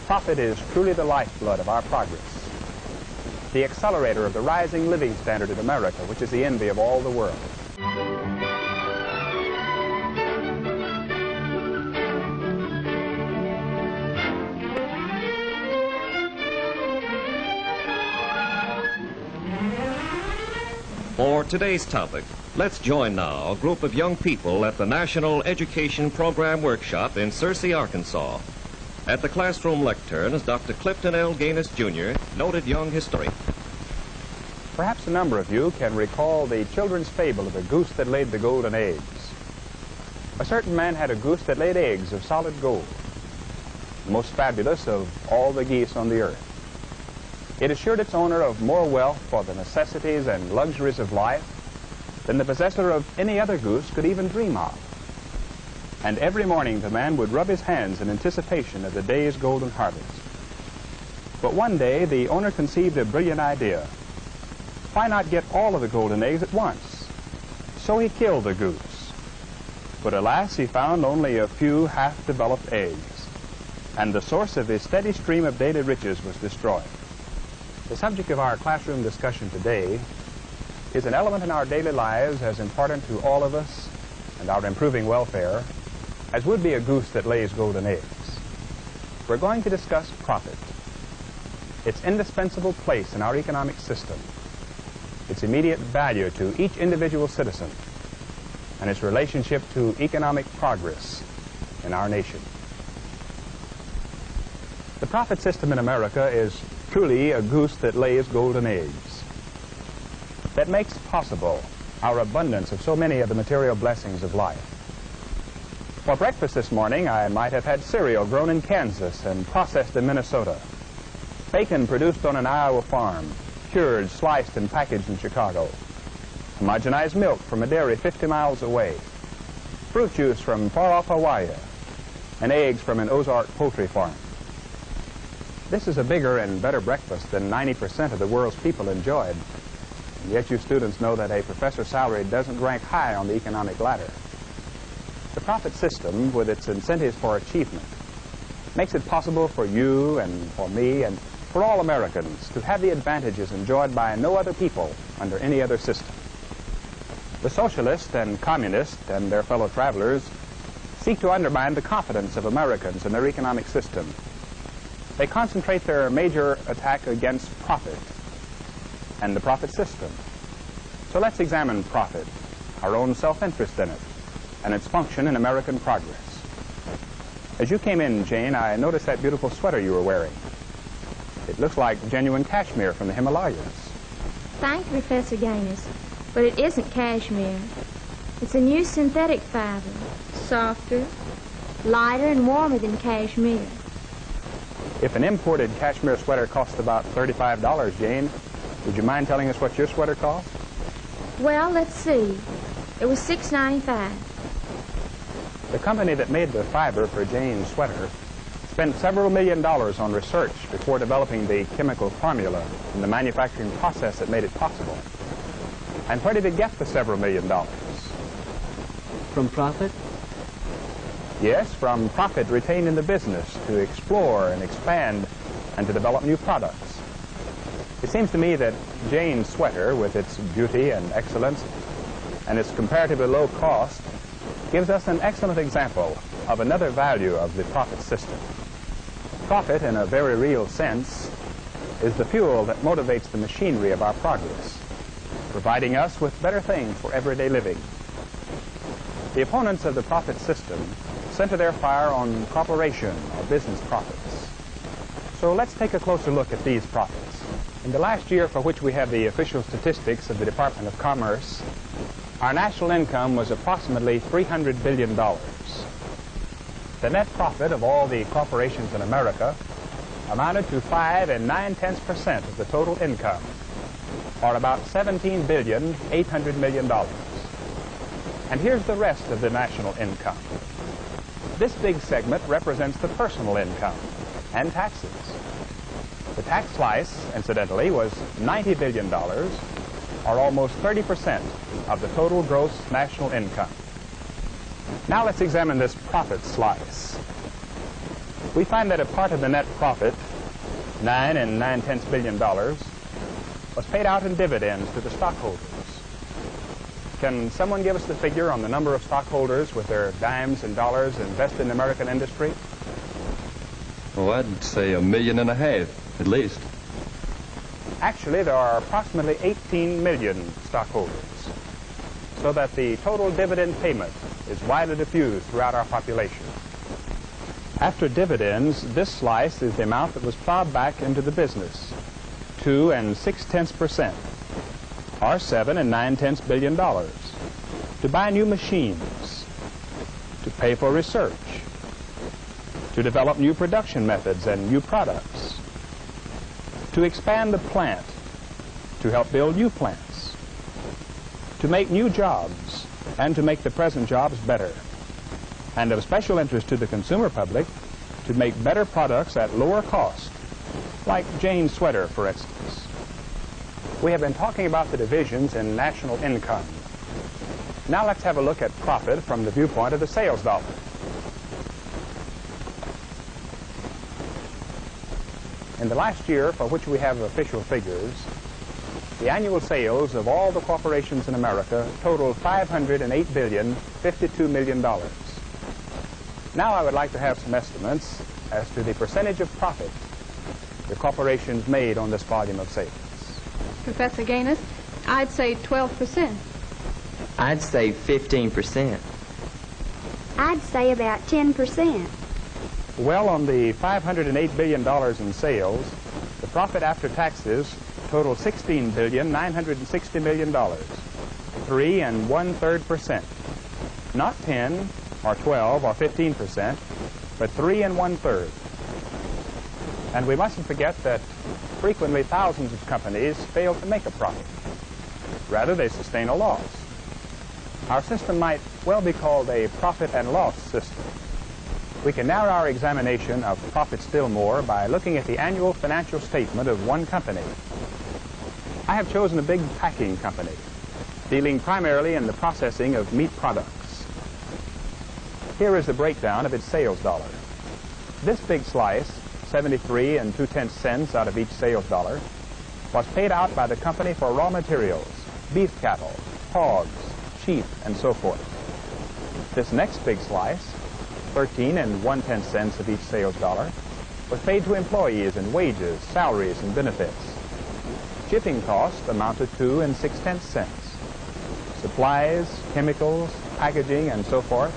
Profit is truly the lifeblood of our progress, the accelerator of the rising living standard in America, which is the envy of all the world. For today's topic, let's join now a group of young people at the National Education Program Workshop in Searcy, Arkansas. At the classroom lectern is Dr. Clifton L. Ganus, Jr., noted young historian. Perhaps a number of you can recall the children's fable of the goose that laid the golden eggs. A certain man had a goose that laid eggs of solid gold, the most fabulous of all the geese on the earth. It assured its owner of more wealth for the necessities and luxuries of life than the possessor of any other goose could even dream of. And every morning the man would rub his hands in anticipation of the day's golden harvest. But one day the owner conceived a brilliant idea. Why not get all of the golden eggs at once? So he killed the goose. But alas, he found only a few half-developed eggs, and the source of his steady stream of daily riches was destroyed. The subject of our classroom discussion today is an element in our daily lives as important to all of us and our improving welfare as would be a goose that lays golden eggs. We're going to discuss profit, its indispensable place in our economic system, its immediate value to each individual citizen, and its relationship to economic progress in our nation. The profit system in America is truly a goose that lays golden eggs, that makes possible our abundance of so many of the material blessings of life. For breakfast this morning, I might have had cereal grown in Kansas and processed in Minnesota, bacon produced on an Iowa farm, cured, sliced, and packaged in Chicago, homogenized milk from a dairy 50 miles away, fruit juice from far-off Hawaii, and eggs from an Ozark poultry farm. This is a bigger and better breakfast than 90% of the world's people enjoyed. And yet you students know that a professor's salary doesn't rank high on the economic ladder. The profit system, with its incentives for achievement, makes it possible for you and for me and for all Americans to have the advantages enjoyed by no other people under any other system. The socialists and communists and their fellow travelers seek to undermine the confidence of Americans in their economic system. They concentrate their major attack against profit and the profit system. So let's examine profit, our own self-interest in it, and its function in American progress. As you came in, Jane, I noticed that beautiful sweater you were wearing. It looks like genuine cashmere from the Himalayas. Thank you, Professor Ganus, but it isn't cashmere. It's a new synthetic fiber, softer, lighter, and warmer than cashmere. If an imported cashmere sweater costs about $35, Jane, would you mind telling us what your sweater cost? Well, let's see. It was $6.95. The company that made the fiber for Jane's sweater spent several $million on research before developing the chemical formula and the manufacturing process that made it possible. And where did it get the several $1 million? From profit? Yes, from profit retained in the business to explore and expand and to develop new products. It seems to me that Jane's sweater, with its beauty and excellence and its comparatively low cost, gives us an excellent example of another value of the profit system. Profit, in a very real sense, is the fuel that motivates the machinery of our progress, providing us with better things for everyday living. The opponents of the profit system center their fire on corporation or business profits. So let's take a closer look at these profits. In the last year for which we have the official statistics of the Department of Commerce, our national income was approximately $300 billion. The net profit of all the corporations in America amounted to 5 9/10% of the total income, or about $17,800 billion. And here's the rest of the national income. This big segment represents the personal income and taxes. The tax slice, incidentally, was $90 billion, or almost 30% of the total gross national income. Now let's examine this profit slice. we find that a part of the net profit, $9.9 billion, was paid out in dividends to the stockholders. Can someone give us the figure on the number of stockholders with their dimes and dollars invested in American industry? Oh, I'd say 1.5 million, at least. Actually, there are approximately 18 million stockholders, so that the total dividend payment is widely diffused throughout our population. After dividends, this slice is the amount that was plowed back into the business, 2 6/10%, or $7.9 billion, to buy new machines, to pay for research, to develop new production methods and new products, to expand the plant, to help build new plants, to make new jobs, and to make the present jobs better, and of special interest to the consumer public, to make better products at lower cost, like Jane's sweater, for instance. We have been talking about the divisions in national income. Now let's have a look at profit from the viewpoint of the sales dollar. In the last year, for which we have official figures, the annual sales of all the corporations in America totaled $508.52 billion. Now I would like to have some estimates as to the percentage of profit the corporations made on this volume of sales. Professor Ganus, I'd say 12%. I'd say 15%. I'd say about 10%. Well, on the $508 billion in sales, the profit after taxes totaled $16.96 billion, 3 1/3%. Not 10 or 12 or 15%, but 3 1/3. And we mustn't forget that frequently thousands of companies fail to make a profit. Rather, they sustain a loss. Our system might well be called a profit and loss system. We can narrow our examination of profit still more by looking at the annual financial statement of one company. I have chosen a big packing company, dealing primarily in the processing of meat products. Here is the breakdown of its sales dollar. This big slice, 73 2/10 cents out of each sales dollar, was paid out by the company for raw materials, beef cattle, hogs, sheep, and so forth. This next big slice, 13 1/10 cents of each sales dollar, was paid to employees in wages, salaries, and benefits. Shipping costs amounted to 6/10 cents. Supplies, chemicals, packaging, and so forth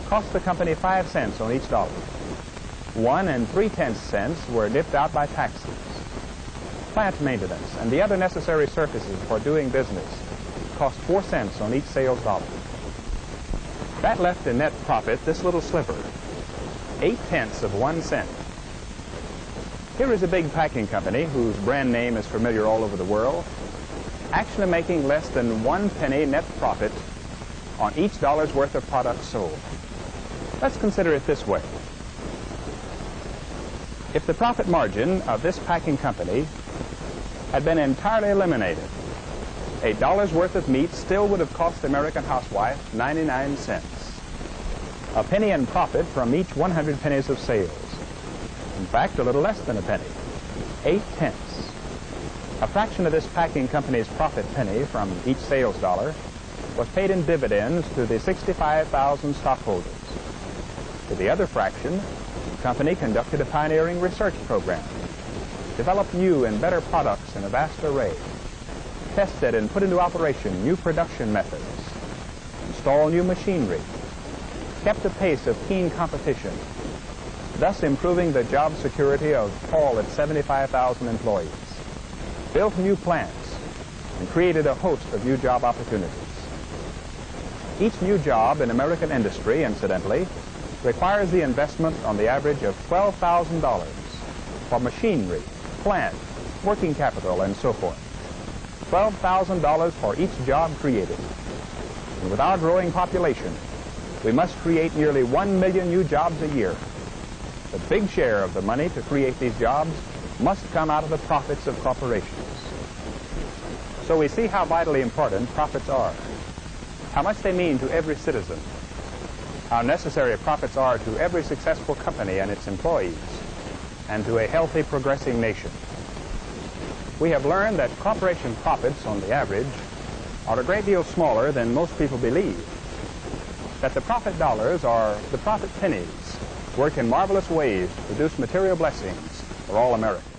cost the company 5 cents on each dollar. 1 3/10 cents were nipped out by taxes. Plant maintenance and the other necessary services for doing business cost 4 cents on each sales dollar. That left in net profit this little sliver, 8/10 of 1 cent. Here is a big packing company whose brand name is familiar all over the world, actually making less than 1 penny net profit on each dollar's worth of products sold. Let's consider it this way. If the profit margin of this packing company had been entirely eliminated, a dollar's worth of meat still would have cost the American housewife 99 cents. A penny in profit from each 100 pennies of sales. In fact, a little less than a penny, 8/10. A fraction of this packing company's profit penny from each sales dollar was paid in dividends to the 65,000 stockholders. To the other fraction, the company conducted a pioneering research program, developed new and better products in a vast array, tested and put into operation new production methods, installed new machinery, kept the pace of keen competition, thus improving the job security of all its 75,000 employees, built new plants, and created a host of new job opportunities. Each new job in American industry, incidentally, requires the investment on the average of $12,000 for machinery, plant, working capital, and so forth. $12,000 for each job created. And with our growing population, we must create nearly 1 million new jobs a year. The big share of the money to create these jobs must come out of the profits of corporations. So we see how vitally important profits are, how much they mean to every citizen. how necessary profits are to every successful company and its employees, and to a healthy, progressing nation. We have learned that corporation profits, on the average, are a great deal smaller than most people believe, that the profit dollars are the profit pennies, work in marvelous ways to produce material blessings for all Americans.